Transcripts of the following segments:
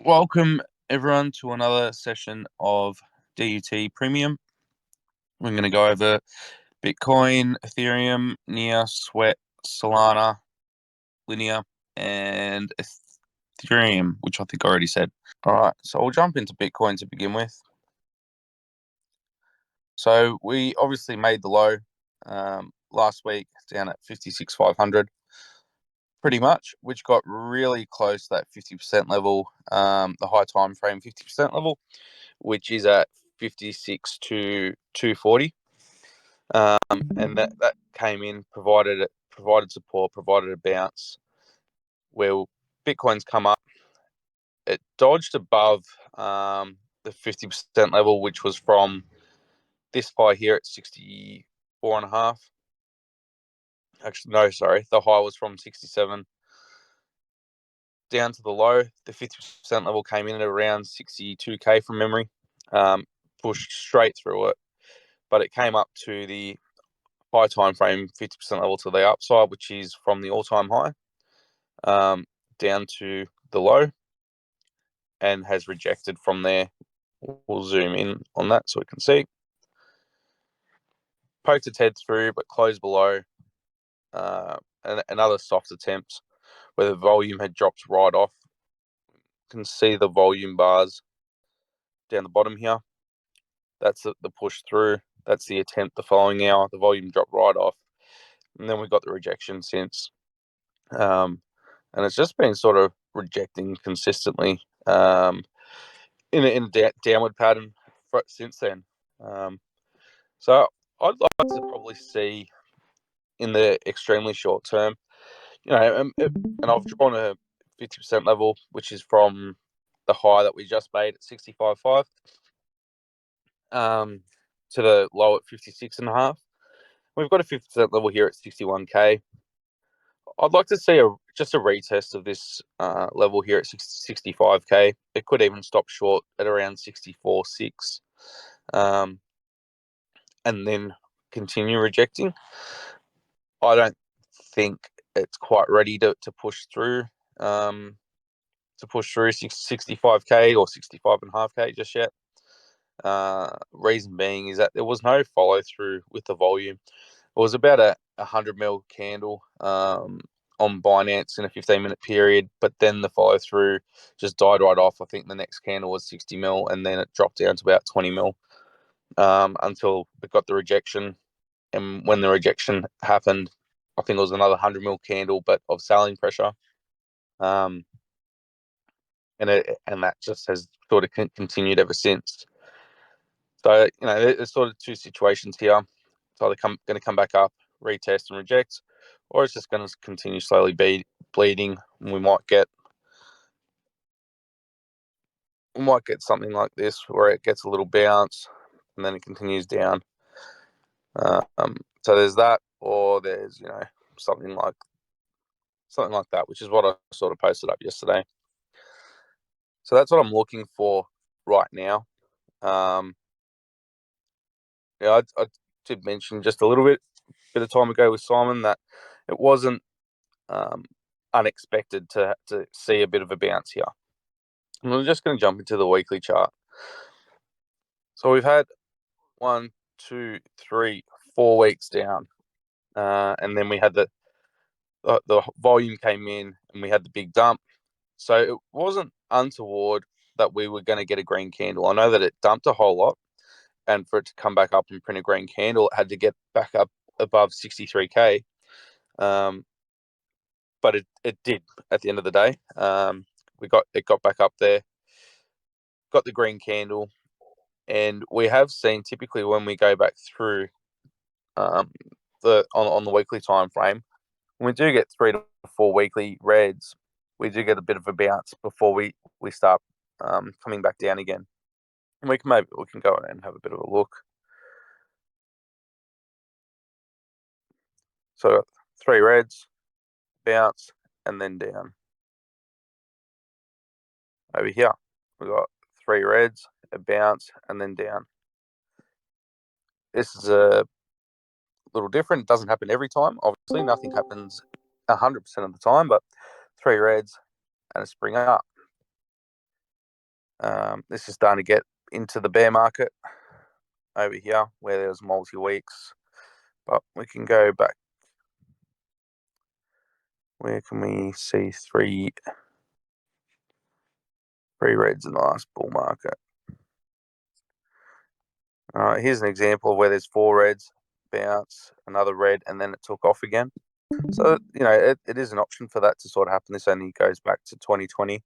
Welcome everyone to another session of DUT Premium. We're going to go over Bitcoin, Ethereum, NEAR, Sweat, Solana, Linear, and Ethereum, which I think I already said. All right, so we'll jump into Bitcoin to begin with. So we obviously made the low last week down at 56,500. Pretty much, which got really close to that 50% level, the high time frame 50% level, which is at 56 to 240. And that came in, provided support, provided a bounce where Bitcoin's come up. It dodged above the 50% level, which was from this high here at 64 and a half. Actually, no, sorry. The high was from 67 down to the low. The 50% level came in at around 62K from memory. Pushed straight through it, but it came up to the high time frame 50% level to the upside, which is from the all-time high down to the low, and has rejected from there. We'll zoom in on that so we can see. Poked its head through, but closed below. And another soft attempt where the volume had dropped right off. You can see the volume bars down the bottom here. That's the push through. That's the attempt the following hour. The volume dropped right off. And then we got the rejection since. And it's just been sort of rejecting consistently in a downward pattern since then. So I'd like to probably see in the extremely short term, and I've drawn a 50% level, which is from the high that we just made at 65.5 to the low at 56.5. We've got a 50% level here at 61K. I'd like to see just a retest of this level here at 65K. It could even stop short at around 64.6, and then continue rejecting. I don't think it's quite ready to push through 65K or 65.5K just yet. Reason being is that there was no follow through with the volume. It was about a 100 mil candle on Binance in a 15-minute period, but then the follow through just died right off. I think the next candle was 60 mil, and then it dropped down to about 20 mil until it got the rejection. And when the rejection happened, I think it was another 100 mil candle, but of selling pressure. And that just has sort of continued ever since. So, there's sort of two situations here. It's either going to come back up, retest and reject, or it's just going to continue slowly bleeding. And we might get something like this where it gets a little bounce and then it continues down. So there's that, or there's something like that, which is what I sort of posted up yesterday. So that's what I'm looking for right now. I did mention just a little bit of time ago with Simon that it wasn't unexpected to see a bit of a bounce here. And we're just going to jump into the weekly chart. So we've had 1, 2, 3, 4 weeks down, and then we had the volume came in and we had the big dump. So it wasn't untoward that we were going to get a green candle. I know that it dumped a whole lot, and for it to come back up and print a green candle, it had to get back up above 63K. But it did at the end of the day. It got back up there, got the green candle, and we have seen typically when we go back through on the weekly time frame, when we do get 3 to 4 weekly reds, we do get a bit of a bounce before we start coming back down again. And we can go and have a bit of a look. So 3 reds, bounce, and then down. Over here, we've got 3 reds, a bounce, and then down. This is a little different. It doesn't happen every time. Obviously, nothing happens 100% of the time, but 3 reds and a spring up. This is starting to get into the bear market over here where there's multi-weeks. But we can go back. Where can we see three reds in the last bull market? Here's an example of where there's 4 reds, bounce, another red, and then it took off again. So, it is an option for that to sort of happen. This only goes back to 2020,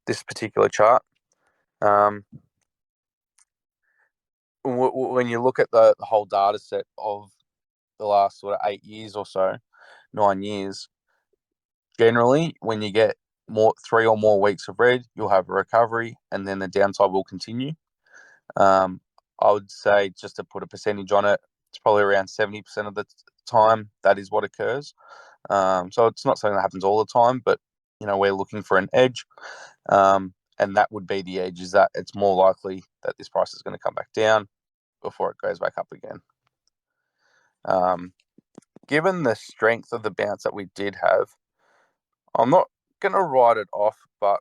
this particular chart. When you look at the whole data set of the last sort of 8 years or so, 9 years, generally, when you get 3 or more weeks of red, you'll have a recovery, and then the downside will continue. I would say, just to put a percentage on it, it's probably around 70% of the time that is what occurs. So it's not something that happens all the time, but we're looking for an edge, and that would be the edge, is that it's more likely that this price is going to come back down before it goes back up again. Given the strength of the bounce that we did have, I'm not going to write it off, but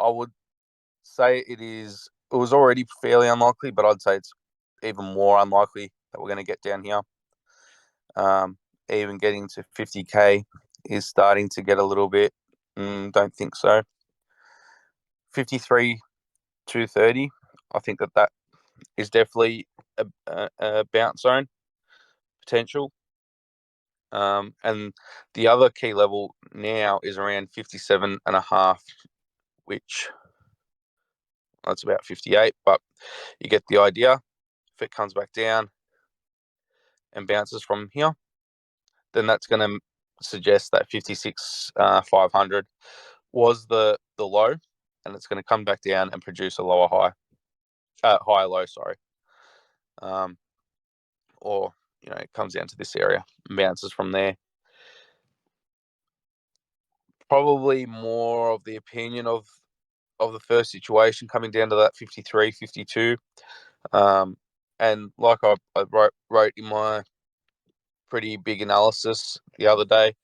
I would say it was already fairly unlikely, but I'd say it's even more unlikely that we're going to get down here. Even getting to 50k is starting to get a little bit. Don't think so. 53 230. I think that is definitely a bounce zone potential. And the other key level now is around 57.5, which that's about 58, but you get the idea. If it comes back down and bounces from here, then that's going to suggest that 56 500 was the low, and it's going to come back down and produce a lower high, higher low, sorry. Or it comes down to this area and bounces from there. Probably more of the opinion of the first situation, coming down to that 53, 52. And like I wrote in my pretty big analysis the other day,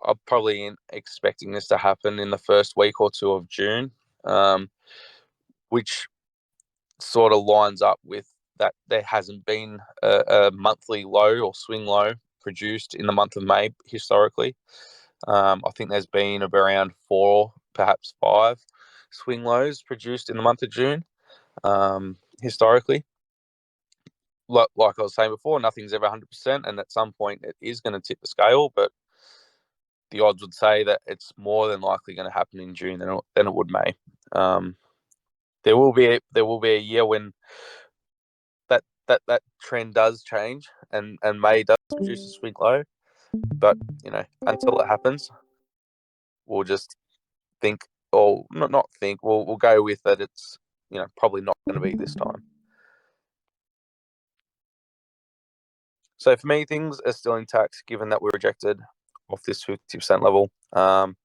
I'm probably expecting this to happen in the first week or two of June, which sort of lines up with that there hasn't been a monthly low or swing low produced in the month of May historically. I think there's been around 4, perhaps 5 swing lows produced in the month of June historically. Like I was saying before, nothing's ever 100%, and at some point it is going to tip the scale, but the odds would say that it's more than likely going to happen in June than it would May. There will be a year when that trend does change, and May does produce a swing low, but until it happens, we'll just think, or not think, we'll go with that it's probably not going to be this time. So for me, things are still intact, given that we rejected off this 50% level. I'll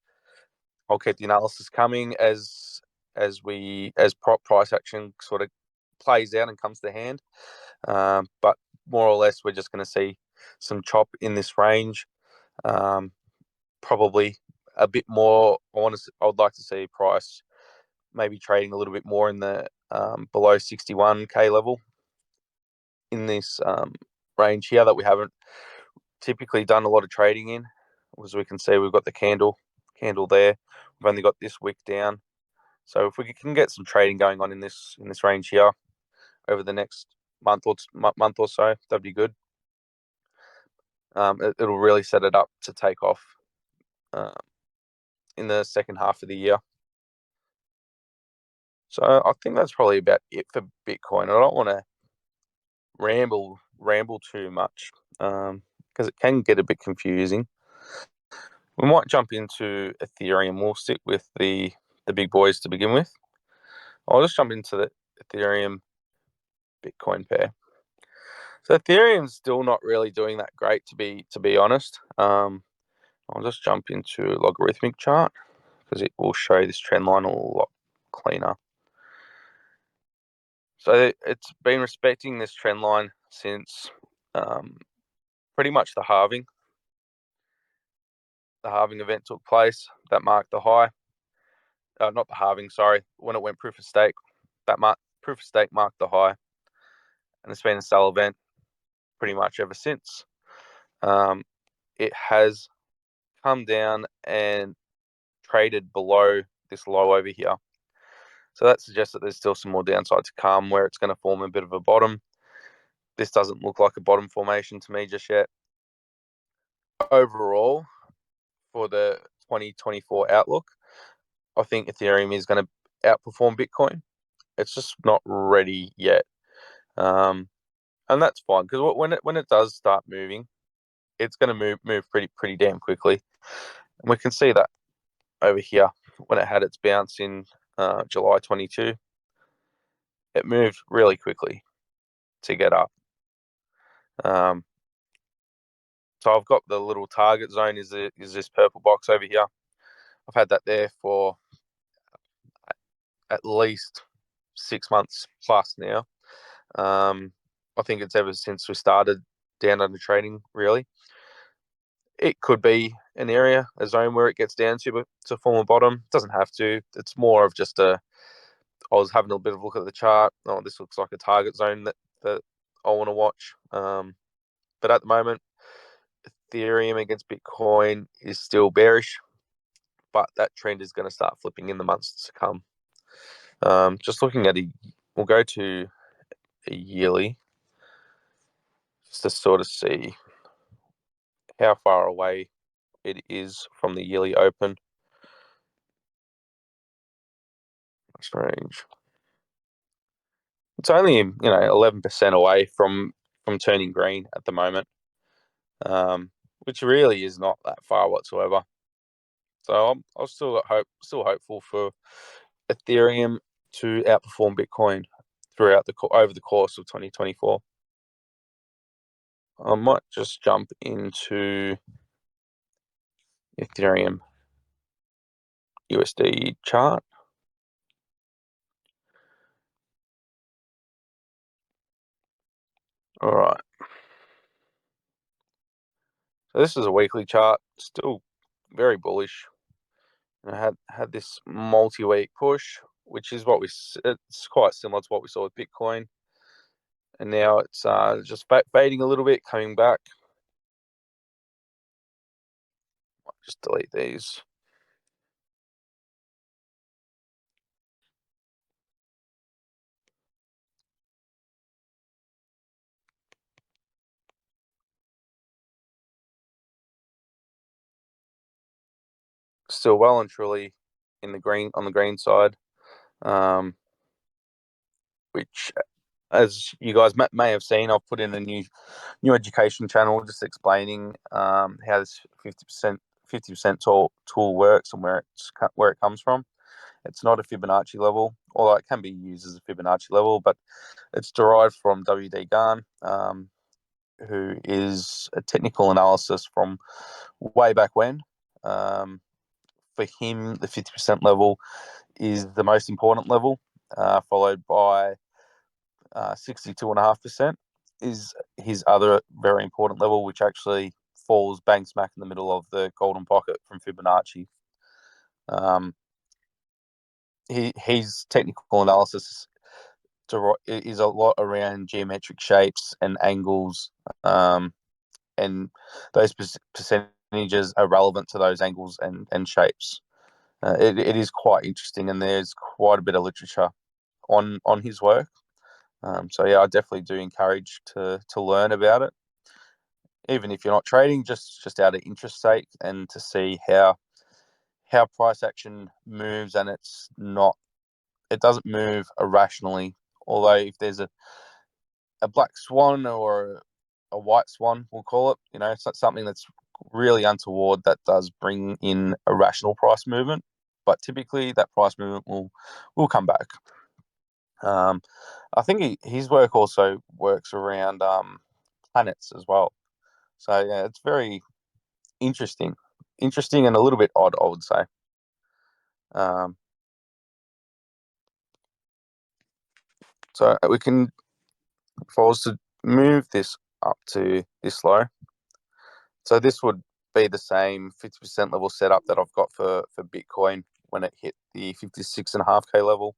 keep the analysis coming as price action sort of plays out and comes to hand. But more or less, we're just going to see some chop in this range. Probably a bit more. I would like to see price maybe trading a little bit more in the below 61k level in this range here that we haven't typically done a lot of trading in. As we can see, we've got the candle there. We've only got this wick down. So if we can get some trading going on in this range here over the next month or so, that'd be good. It'll really set it up to take off in the second half of the year. So I think that's probably about it for Bitcoin. I don't want to ramble too much because it can get a bit confusing. We might jump into Ethereum. We'll stick with the big boys to begin with. I'll just jump into the Ethereum Bitcoin pair. So Ethereum's still not really doing that great, to be honest. I'll just jump into a logarithmic chart because it will show this trend line a lot cleaner. So it's been respecting this trend line since pretty much the halving. The halving event took place. That marked the high. not the halving, sorry, when it went proof of stake. Proof of stake marked the high, and it's been a sell event pretty much ever since. It has come down and traded below this low over here. So that suggests that there's still some more downside to come where it's going to form a bit of a bottom. This doesn't look like a bottom formation to me just yet. Overall, for the 2024 outlook, I think Ethereum is going to outperform Bitcoin. It's just not ready yet. And that's fine because when it does start moving, it's going to move pretty damn quickly. And we can see that over here when it had its bounce in July 22. It moved really quickly to get up. So I've got the little target zone is this purple box over here. I've had that there for at least 6 months plus now. I think it's ever since we started down under trading, really. It could be an area, a zone where it gets down to form a bottom. It doesn't have to. It's more of just I was having a bit of a look at the chart. Oh, this looks like a target zone that I want to watch. But at the moment, Ethereum against Bitcoin is still bearish, but that trend is going to start flipping in the months to come. Just looking at we'll go to a yearly just to sort of see how far away it is from the yearly open. Strange. It's only 11% away from turning green at the moment, which really is not that far whatsoever. So I'm still hopeful for Ethereum to outperform Bitcoin over the course of 2024. I might just jump into Ethereum USD chart. All right. So this is a weekly chart, still very bullish. I had this multi-week push, which is it's quite similar to what we saw with Bitcoin, and now it's just fading a little bit, coming back. Might just delete these. Still well and truly in the green on the green side, which, as you guys may have seen, I've put in a new education channel just explaining how this 50% tool works and where it comes from. It's not a Fibonacci level, although it can be used as a Fibonacci level, but it's derived from W.D. Garn, who is a technical analysis from way back when. For him, the 50% level is the most important level, followed by 62.5% is his other very important level, which actually falls bang smack in the middle of the golden pocket from Fibonacci. His technical analysis is a lot around geometric shapes and angles, and those percentages are relevant to those angles and shapes. It is quite interesting, and there's quite a bit of literature on his work. So yeah, I definitely do encourage to learn about it, even if you're not trading, just out of interest sake, and to see how price action moves, and it doesn't move irrationally. Although if there's a black swan or a white swan, we'll call it, it's not something that's really untoward that does bring in a rational price movement, but typically that price movement will come back. I think his work also works around planets as well. So yeah, it's very interesting and a little bit odd, I would say. So we can, if I was to move this up to this low, so this would be the same 50% level setup that I've got for Bitcoin when it hit the 56.5K level.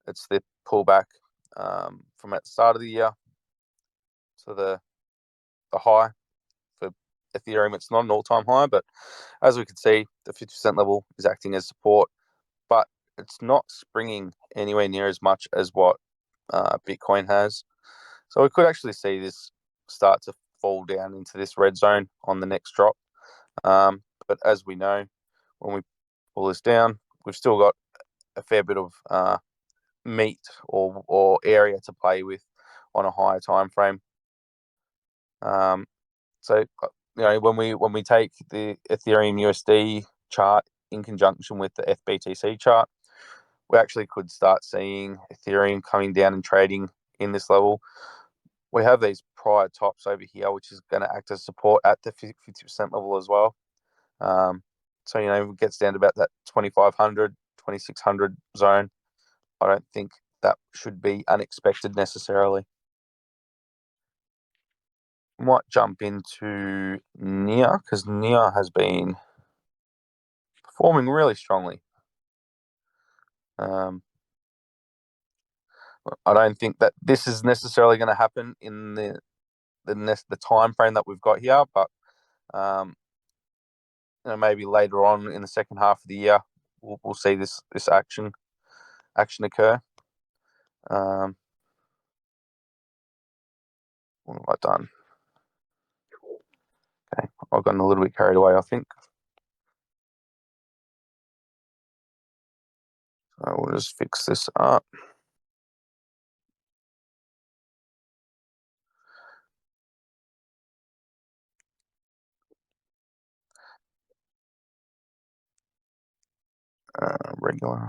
It's the pullback from at the start of the year to the high for Ethereum. It's not an all-time high, but as we can see, the 50% level is acting as support, but it's not springing anywhere near as much as what Bitcoin has. So we could actually see this start to fall down into this red zone on the next drop. But as we know, when we pull this down, we've still got a fair bit of meat or area to play with on a higher time frame. So when we take the Ethereum USD chart in conjunction with the FBTC chart, we actually could start seeing Ethereum coming down and trading in this level. We have these prior tops over here, which is going to act as support at the 50% level as well. So, it gets down to about that 2,500, 2,600 zone. I don't think that should be unexpected necessarily. Might jump into NIA because NIA has been performing really strongly. I don't think that this is necessarily going to happen in the time frame that we've got here, but maybe later on in the second half of the year, we'll see this action occur. What have I done? Okay, I've gotten a little bit carried away, I think. So we'll just fix this up. Regular.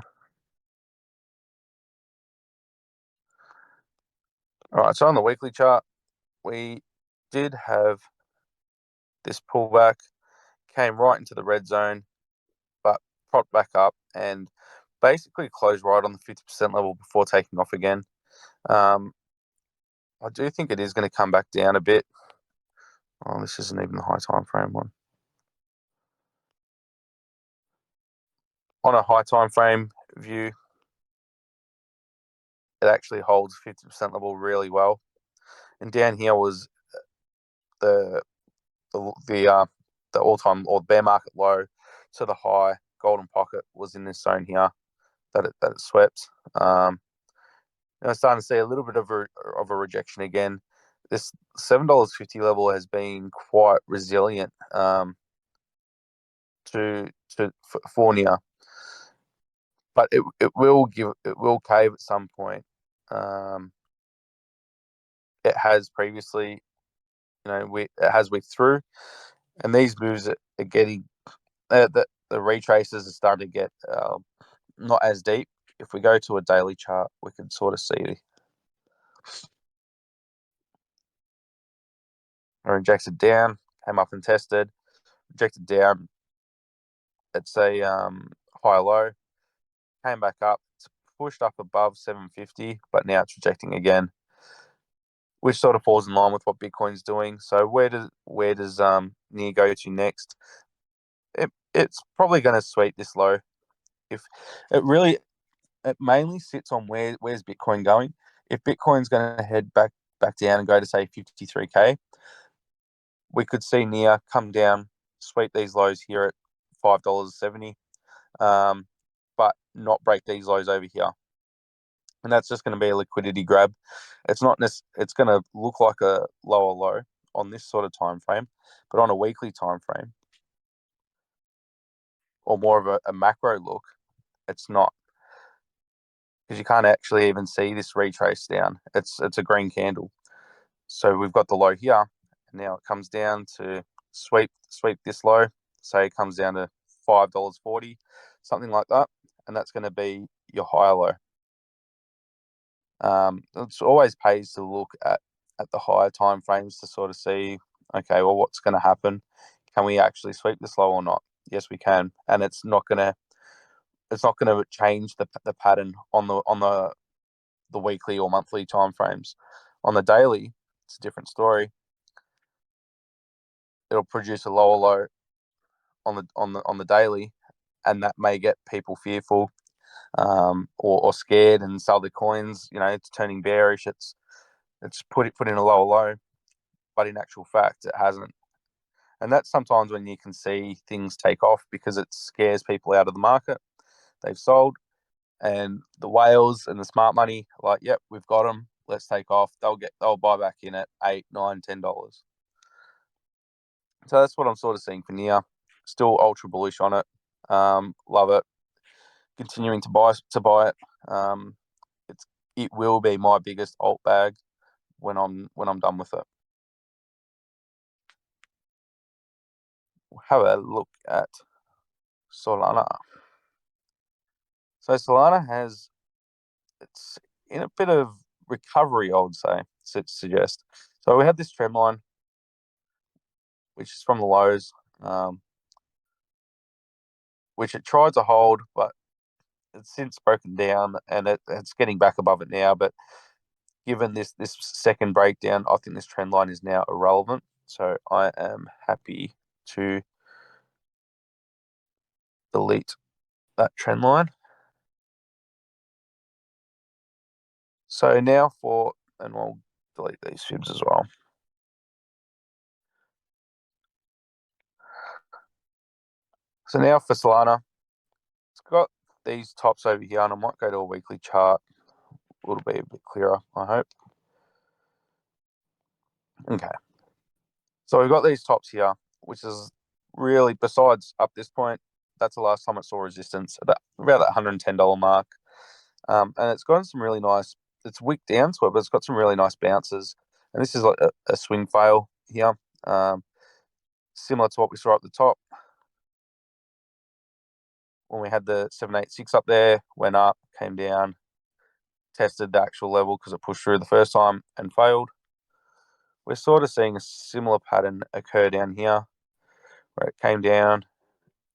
All right, so on the weekly chart, we did have this pullback, came right into the red zone, but propped back up and basically closed right on the 50% level before taking off again. I do think it is going to come back down a bit. Oh, this isn't even the high time frame one. On a high time frame view, it actually holds 50% level really well. And down here was the all-time or bear market low to the high golden pocket was in this zone here that it swept. I'm starting to see a little bit of a rejection again. This $7.50 level has been quite resilient for NIA, but it will cave at some point. It has previously, it has week through, and these moves are getting the retraces are starting to get not as deep. If we go to a daily chart, we can sort of see rejected down, came up and tested, rejected down. It's a high low, came back up, it's pushed up above 750, but now it's rejecting again, which sort of falls in line with what Bitcoin's doing. So where does NIA go to next? It's probably going to sweep this low. If it mainly sits on where's Bitcoin going. If Bitcoin's going to head back down and go to say 53K, we could see NIA come down, sweep these lows here at $5.70, but not break these lows over here. And that's just going to be a liquidity grab. It's not it's going to look like a lower low on this sort of time frame, but on a weekly time frame or more of a macro look, it's not, because you can't actually even see this retrace down. It's a green candle. So we've got the low here, and now it comes down to sweep this low. Say it comes down to $5.40, something like that, and that's going to be your higher low. It always pays to look at the higher time frames to sort of see, okay, well, what's going to happen? Can we actually sweep this low or not? Yes, we can, and it's not going to change the pattern on the weekly or monthly time frames. On the daily, it's a different story. It'll produce a lower low on the daily, and that may get people fearful or scared and sell their coins. It's turning bearish. It's put in a lower low, but in actual fact, it hasn't. And that's sometimes when you can see things take off because it scares people out of the market. They've sold, and the whales and the smart money are like, yep, we've got them. Let's take off. They'll buy back in at $8, $9, $10. So that's what I'm sort of seeing for Nia. Still ultra bullish on it. Love it. Continuing to buy it. It will be my biggest alt bag when I'm done with it. We'll have a look at Solana. So Solana it's in a bit of recovery, I would say, to suggest. So we had this trend line, which is from the lows, which it tried to hold, but it's since broken down, and it's getting back above it now. But given this second breakdown, I think this trend line is now irrelevant. So I am happy to delete that trend line. So now and we'll delete these fibs as well. So now for Solana, it's got these tops over here, and I might go to a weekly chart. It'll be a bit clearer, I hope. Okay. So we've got these tops here, which is really, besides up this point, that's the last time it saw resistance, about that $110 mark. And it's gotten some really nice, it's wicked down to it, but it's got some really nice bounces. And this is like a swing fail here, similar to what we saw at the top. When we had the 786 up there, went up, came down, tested the actual level because it pushed through the first time and failed. We're sort of seeing a similar pattern occur down here, where it came down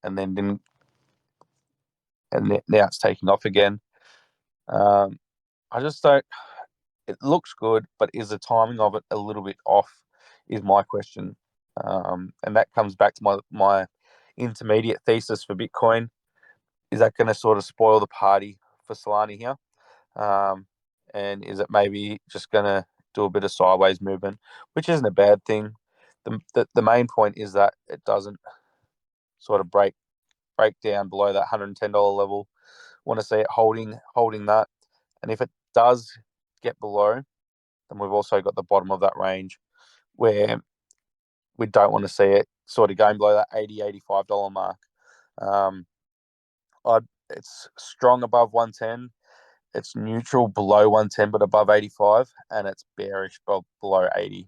and then didn't, and now it's taking off again. I just don't. It looks good, but is the timing of it a little bit off? Is my question, and that comes back to my intermediate thesis for Bitcoin. Is that going to sort of spoil the party for Solana here? And is it maybe just going to do a bit of sideways movement, which isn't a bad thing? The main point is that it doesn't sort of break down below that $110 level. Want to see it holding that, and if it does get below, then we've also got the bottom of that range where we don't want to see it sort of going below that $80, $85 mark. It's strong above 110. It's neutral below 110, but above 85, and it's bearish below 80.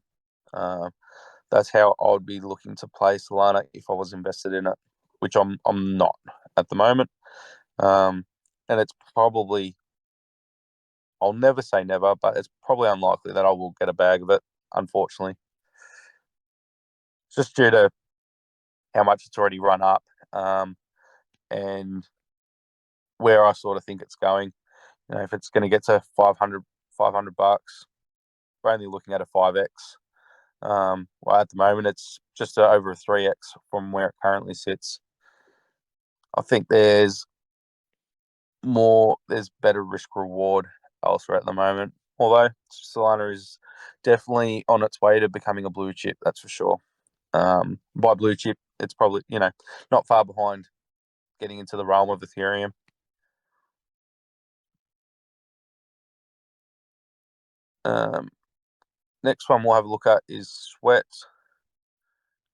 That's how I would be looking to play Solana if I was invested in it, which I'm not at the moment. And it's probably, I'll never say never, but it's probably unlikely that I will get a bag of it, unfortunately. Just due to how much it's already run up, and where I sort of think it's going. If it's going to get to 500 bucks, we're only looking at a 5x. Well, at the moment, it's just over a 3x from where it currently sits. I think there's better risk reward elsewhere at the moment. Although Solana is definitely on its way to becoming a blue chip, that's for sure. By blue chip, it's probably, not far behind getting into the realm of Ethereum. Next one we'll have a look at is Sweat.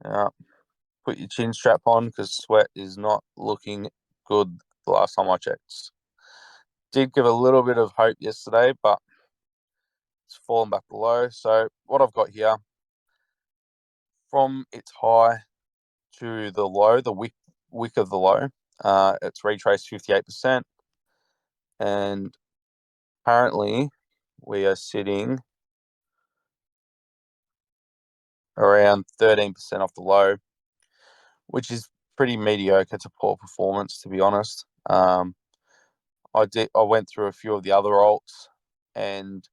Put your chin strap on because Sweat is not looking good the last time I checked. Did give a little bit of hope yesterday, but it's fallen back below. So what I've got here, from its high to the low, the wick of the low, it's retraced 58%. And currently we are sitting around 13% off the low, which is pretty mediocre to poor performance, to be honest. I went through a few of the other alts, and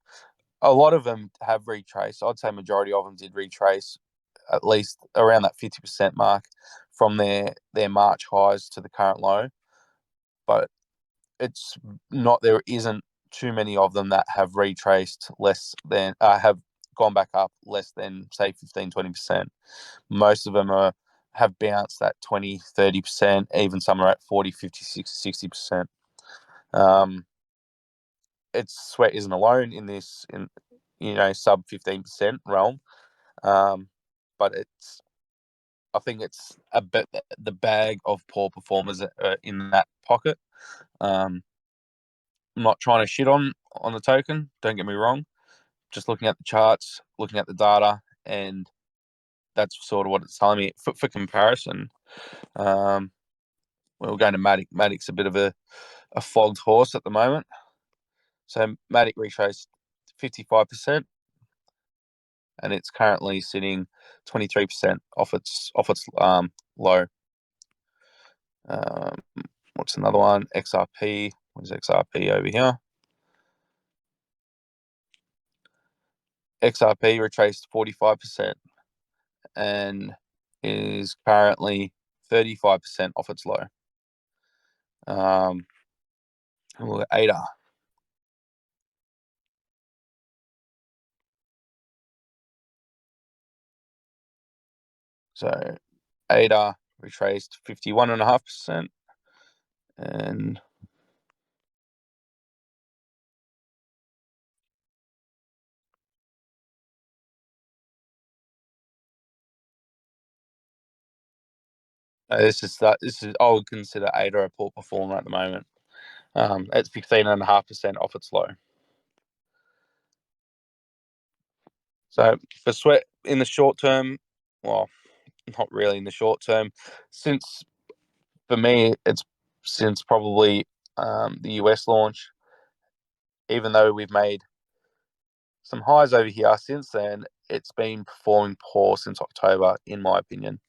a lot of them have retraced. I'd say majority of them did retrace at least around that 50% mark from their March highs to the current low. but it's not. There isn't too many of them that have retraced less than have gone back up less than say 15-20%. Most of them have bounced at 20-30%, even some are at 40, 50, 60, 60%. It's Sweat isn't alone in this sub 15% realm. But I think it's a bit the bag of poor performers in that pocket. I'm not trying to shit on the token. Don't get me wrong. Just looking at the charts, looking at the data, and that's sort of what it's telling me. For comparison, we're going to MATIC. MATIC's a bit of a flogged horse at the moment. So MATIC retraced 55%, and it's currently sitting 23% off its low. What's another one? XRP. What is XRP over here? XRP retraced 45% and is currently 35% off its low. Look at ADA. So ADA retraced 51.5%, and this is I would consider ADA a poor performer at the moment. It's 15.5% off its low. So for Sweat in the short term, well, not really in the short term, for me, it's since probably the US launch, even though we've made some highs over here since then, it's been performing poor since October, in my opinion.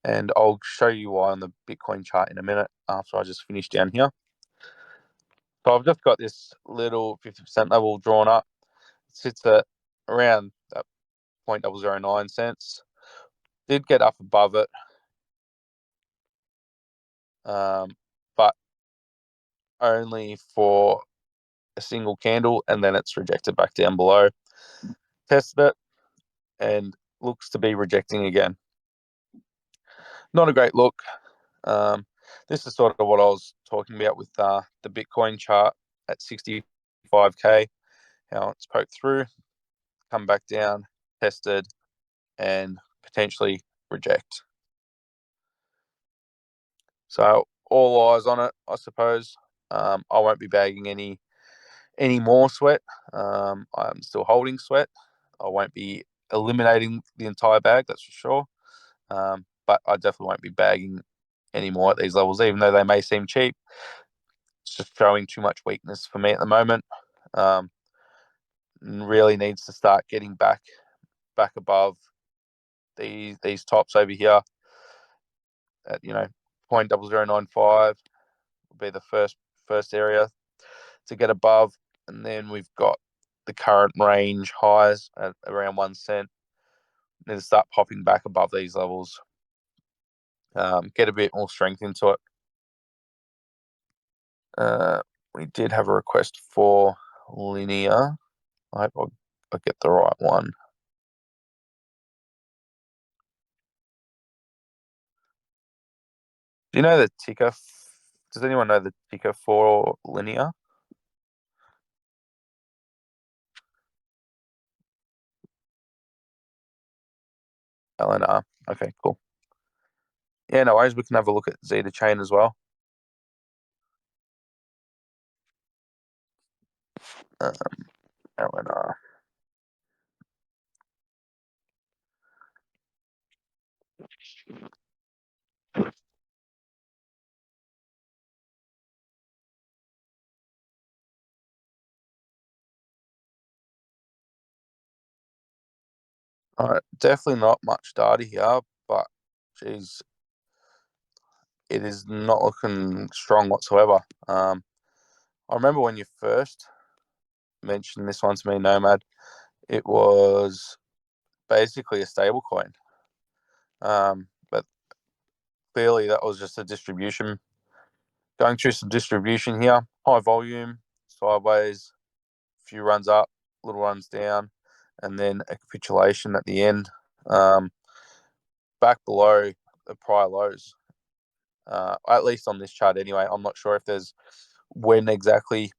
And I'll show you why on the Bitcoin chart in a minute after I just finish down here. So I've just got this little 50% level drawn up. It sits at around that 0.009 cents. Did get up above it, but only for a single candle, and then it's rejected back down below. Tested it and looks to be rejecting again. Not a great look. This is sort of what I was talking about with the Bitcoin chart at 65k, how it's poked through, come back down, tested, and potentially reject. So all eyes on it, I suppose. I won't be bagging any more Sweat. I'm still holding Sweat. I won't be eliminating the entire bag, that's for sure. But I definitely won't be bagging any more at these levels, even though they may seem cheap. It's just showing too much weakness for me at the moment. Really needs to start getting back above these tops over here at 0.0095 will be the first area to get above, and then we've got the current range highs at around 1 cent. Need to start popping back above these levels. Get a bit more strength into it. We did have a request for linear. I hope I get the right one. Do you know the ticker? Does anyone know the ticker for linear? LNR. Okay, cool. Yeah, no worries. We can have a look at ZetaChain as well. LNR. Definitely not much data here, but geez, it is not looking strong whatsoever. I remember when you first mentioned this one to me, Nomad, it was basically a stable coin. But clearly that was just a distribution Going through some distribution here. High volume, sideways, few runs up, little runs down, and then a capitulation at the end. Back below the prior lows, at least on this chart anyway. I'm not sure if there's when exactly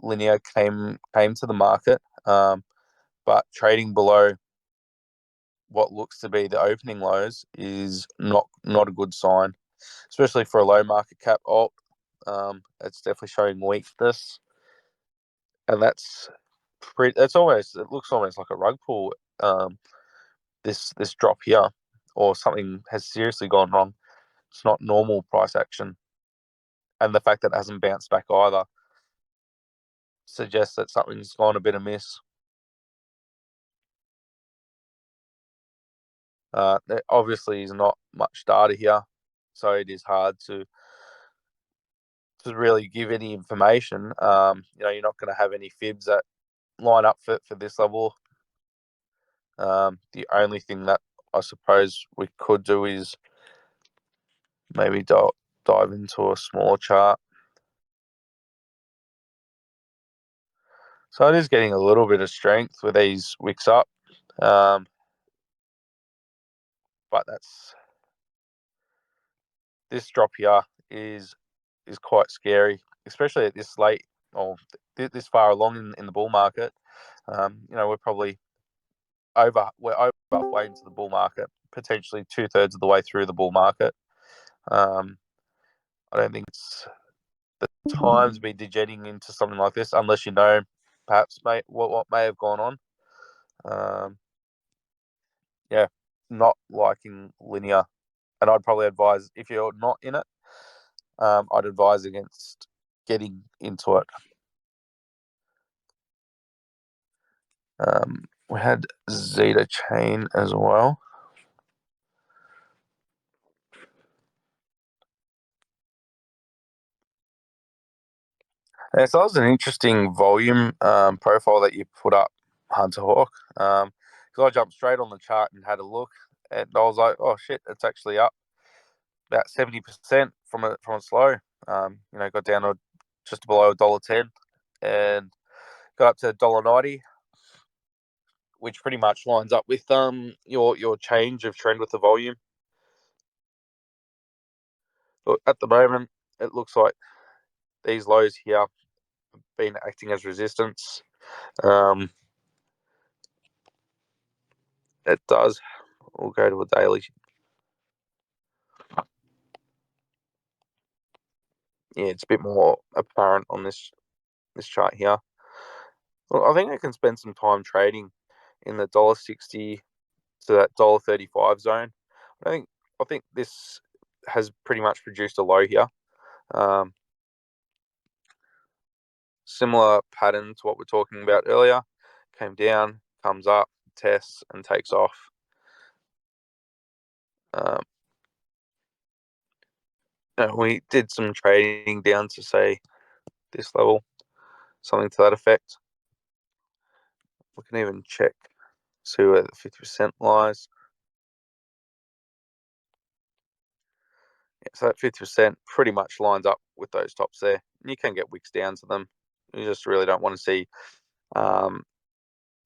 linear came to the market, but trading below what looks to be the opening lows is not a good sign, especially for a low market cap alt. It's definitely showing weakness, and that's almost, it looks almost like a rug pull. This drop here, or something has seriously gone wrong. It's not normal price action, and the fact that it hasn't bounced back either suggests that something's gone a bit amiss. There obviously is not much data here, so it is hard to really give any information. You're not going to have any fibs that line up for this level. The only thing that I suppose we could do is maybe dive into a smaller chart. So it is getting a little bit of strength with these wicks up, but this drop here is quite scary, especially at this late or this far along in the bull market. We're probably over halfway into the bull market, potentially 2/3 of the way through the bull market. I don't think it's the time to be degenerating into something like this unless you know perhaps what may have gone on. Not liking linear, and I'd probably advise, if you're not in it, I'd advise against getting into it. We had ZetaChain as well. Yeah, so that was an interesting volume profile that you put up, Hunter Hawk. Because I jumped straight on the chart and had a look, and I was like, "Oh shit, it's actually up about 70% from its low." Got down to just below $1.10, and got up to $1.90, which pretty much lines up with your change of trend with the volume. But at the moment, it looks like these lows here have been acting as resistance. It does. We'll go to a daily. Yeah, it's a bit more apparent on this chart here. Well, I think I can spend some time trading in the $1.60 to that $1.35 zone. I think this has pretty much produced a low here. Similar pattern to what we're talking about earlier. Came down, comes up, tests, and takes off. We did some trading down to, say, this level, something to that effect. We can even check, see where the 50% lies. Yeah, so that 50% pretty much lines up with those tops there. You can get wicks down to them. You just really don't want to see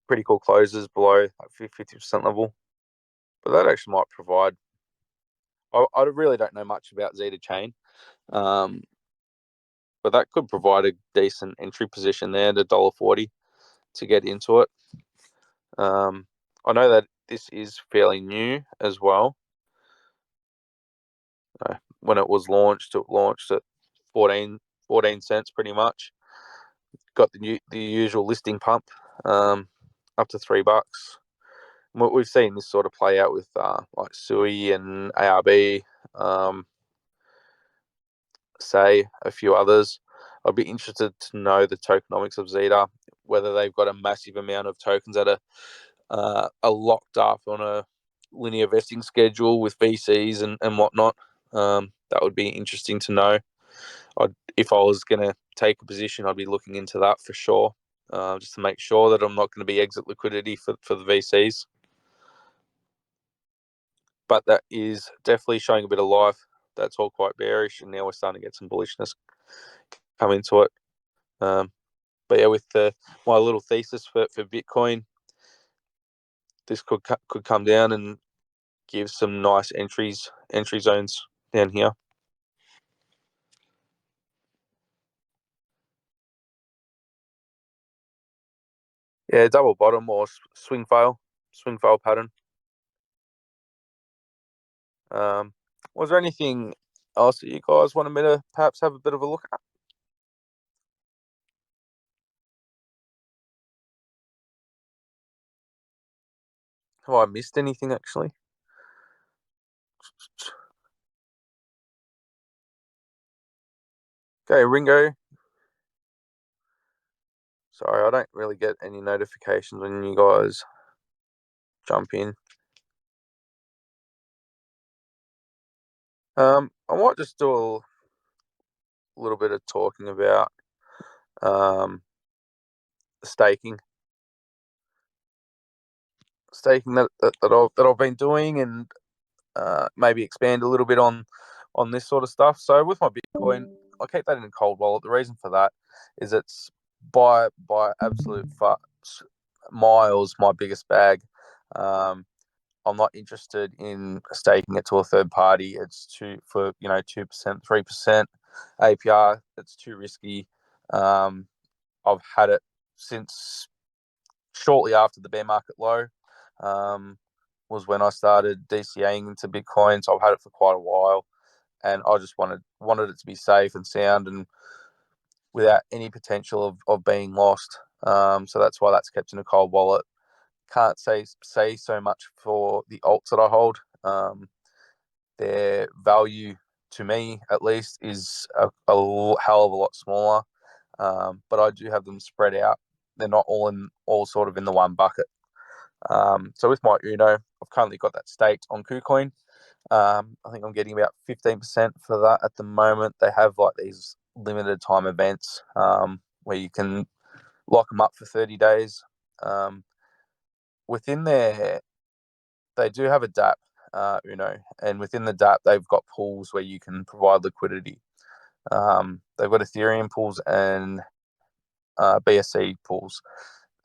pretty cool closes below that 50% level. But that actually might provide. I really don't know much about ZetaChain, but that could provide a decent entry position there at $1.40 to get into it. I know that this is fairly new as well. When it was launched, it launched at 14 cents pretty much. Got the usual listing pump, up to $3. We've seen this sort of play out with like Sui and ARB, say a few others. I'd be interested to know the tokenomics of Zeta, whether they've got a massive amount of tokens that are locked up on a linear vesting schedule with VCs and whatnot. That would be interesting to know. If I was going to take a position, I'd be looking into that for sure, just to make sure that I'm not going to be exit liquidity for the VCs. But that is definitely showing a bit of life. That's all quite bearish, and now we're starting to get some bullishness come into it. But yeah, with my little thesis for Bitcoin, this could come down and give some nice entry zones down here. Yeah, double bottom or swing fail pattern. Was there anything else that you guys wanted me to perhaps have a bit of a look at? Have I missed anything actually? Okay, Ringo. Sorry, I don't really get any notifications when you guys jump in. I might just do a little bit of talking about um, staking that I've been doing, and maybe expand a little bit on this sort of stuff. So with my Bitcoin, I keep that in a cold wallet. The reason for that is it's by absolute miles my biggest bag. I'm not interested in staking it to a third party. It's too for 2%, 3% APR. It's too risky. I've had it since shortly after the bear market low. Was when I started DCAing into Bitcoin. So I've had it for quite a while, and I just wanted it to be safe and sound and without any potential of being lost. So that's why that's kept in a cold wallet. Can't say so much for the alts that I hold. Their value to me, at least, is a hell of a lot smaller. But I do have them spread out. They're not all sort of in the one bucket. So with my Uno, I've currently got that staked on KuCoin. I think I'm getting about 15% for that at the moment. They have like these limited time events where you can lock them up for 30 days. Within there, they do have a DApp, Uno, and within the DApp, they've got pools where you can provide liquidity. They've got Ethereum pools and BSC pools.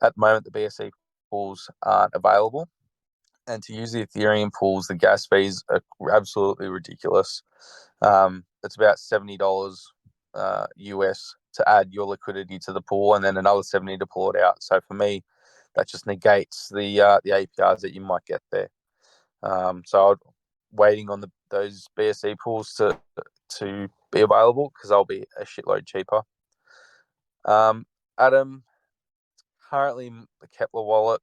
At the moment, the BSC pools aren't available. And to use the Ethereum pools, the gas fees are absolutely ridiculous. It's about $70 US to add your liquidity to the pool, and then another 70 to pull it out. So for me, that just negates the APRs that you might get there. So I'm waiting on those BSC pools to be available because they'll be a shitload cheaper. Adam, currently the Kepler wallet,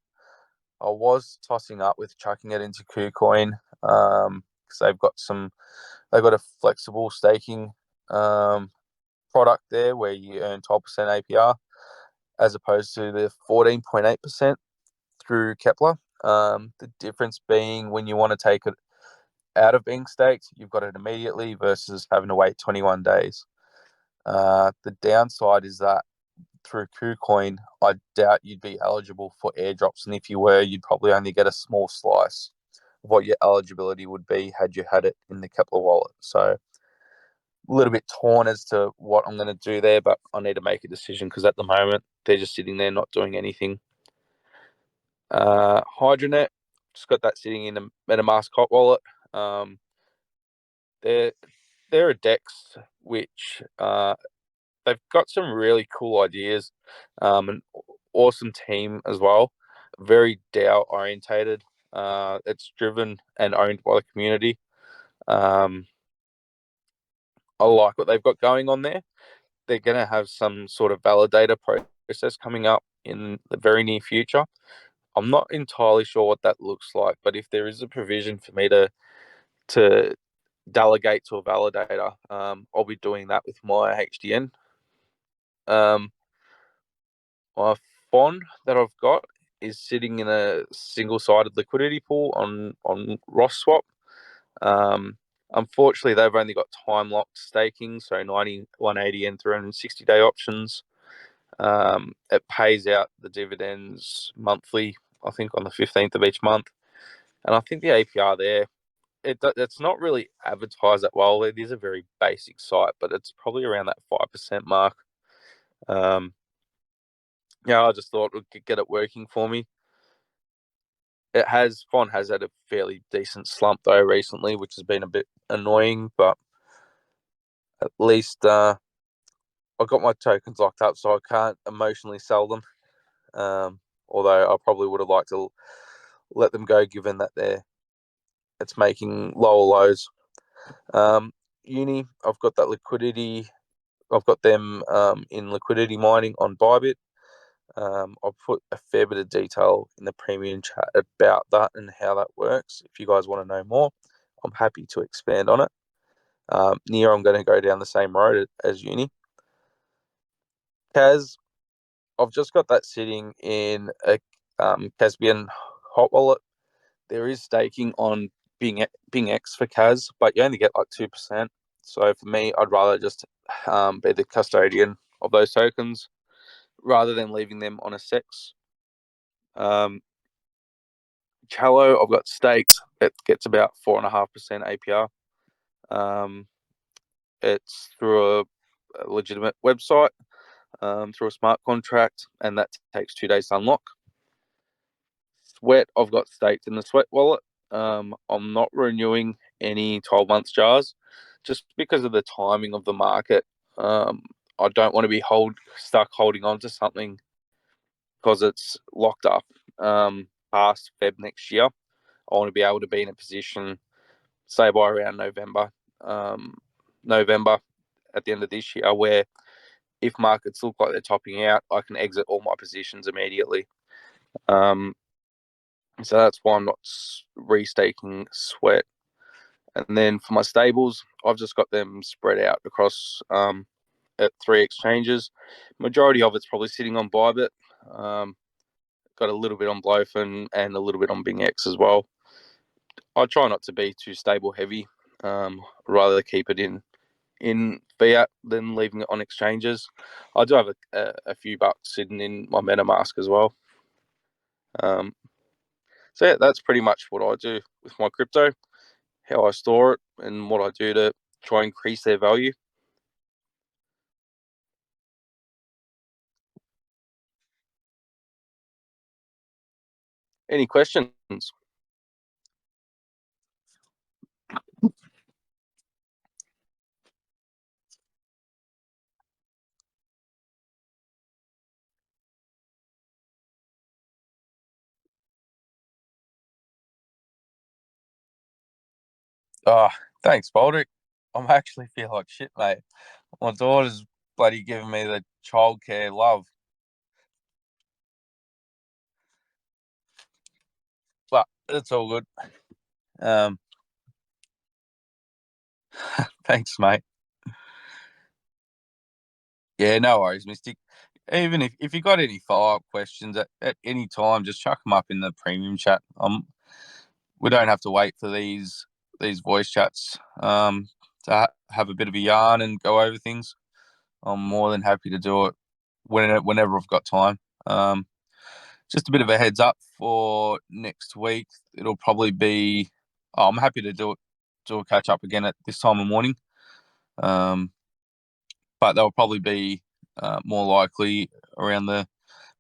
I was tossing up with chucking it into KuCoin because they've got a flexible staking product there where you earn 12% APR as opposed to the 14.8% through Kepler. The difference being when you want to take it out of being staked, you've got it immediately versus having to wait 21 days. The downside is that through KuCoin, I doubt you'd be eligible for airdrops, and if you were, you'd probably only get a small slice of what your eligibility would be had you had it in the Kepler wallet. So a little bit torn as to what I'm going to do there, but I need to make a decision because at the moment they're just sitting there not doing anything. Hydronet, just got that sitting in a MetaMask hot wallet. They're a DEX which they've got some really cool ideas, an awesome team as well. Very DAO orientated. It's driven and owned by the community. I like what they've got going on there. They're going to have some sort of validator process coming up in the very near future. I'm not entirely sure what that looks like, but if there is a provision for me to delegate to a validator, I'll be doing that with my HDN. My fund that I've got is sitting in a single-sided liquidity pool on Ross Swap. Unfortunately, they've only got time-locked staking, so 90, 180, and 360-day options. It pays out the dividends monthly, I think, on the 15th of each month. And I think the APR there it's not really advertised that well. It is a very basic site, but it's probably around that 5% mark. Yeah, I just thought we could get it working for me. Font has had a fairly decent slump though recently, which has been a bit annoying, but at least I got my tokens locked up, so I can't emotionally sell them. Although I probably would have liked to let them go, given that it's making lower lows. Uni, I've got that liquidity. I've got them in liquidity mining on Bybit. I'll put a fair bit of detail in the premium chat about that and how that works. If you guys want to know more, I'm happy to expand on it. Near, I'm going to go down the same road as Uni. Kaz, I've just got that sitting in a Caspian hot wallet. There is staking on BingX for Kaz, but you only get like 2%. So for me, I'd rather just be the custodian of those tokens rather than leaving them on a SEX. Cello, I've got staked. It gets about 4.5% APR. It's through a legitimate website, through a smart contract, and that takes 2 days to unlock. Sweat, I've got staked in the Sweat wallet. I'm not renewing any 12 months jars just because of the timing of the market. I don't want to be stuck holding on to something because it's locked up past Feb next year. I want to be able to be in a position, say by around November at the end of this year, where if markets look like they're topping out, I can exit all my positions immediately. So that's why I'm not restaking Sweat. And then for my stables, I've just got them spread out across at 3 exchanges. Majority of it's probably sitting on Bybit. Got a little bit on Blowfin and a little bit on BingX as well. I try not to be too stable heavy. Rather keep it in fiat than leaving it on exchanges. I do have a few bucks sitting in my MetaMask as well. So yeah, that's pretty much what I do with my crypto, how I store it, and what I do to try and increase their value. Any questions? Oh, thanks, Baldic. I'm actually feel like shit, mate. My daughter's bloody giving me the childcare love, but it's all good. Um, Thanks, mate. Yeah, no worries, Mystic. Even if you got any follow-up questions at any time, just chuck them up in the premium chat. We don't have to wait for these voice chats to have a bit of a yarn and go over things. I'm more than happy to do it whenever I've got time. Just a bit of a heads up for next week. It'll probably be. Oh, I'm happy to do a catch up again at this time of morning. But they'll probably be more likely around the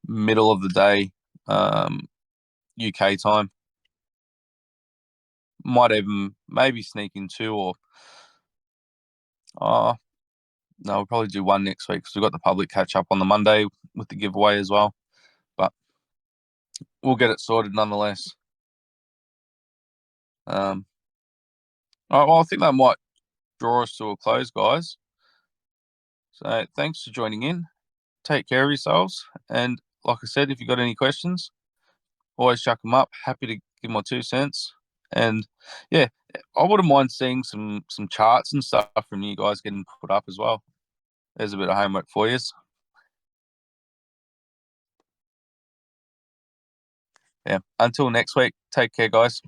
middle of the day, UK time. Might even maybe sneak in two, or oh no, we'll probably do one next week because we've got the public catch up on the Monday with the giveaway as well. But we'll get it sorted nonetheless. All right, well, I think that might draw us to a close, guys. So thanks for joining in. Take care of yourselves, and like I said, if you've got any questions, always chuck them up. Happy to give my 2 cents. And yeah, I wouldn't mind seeing some charts and stuff from you guys getting put up as well. There's a bit of homework for you. Yeah. Until next week, take care, guys.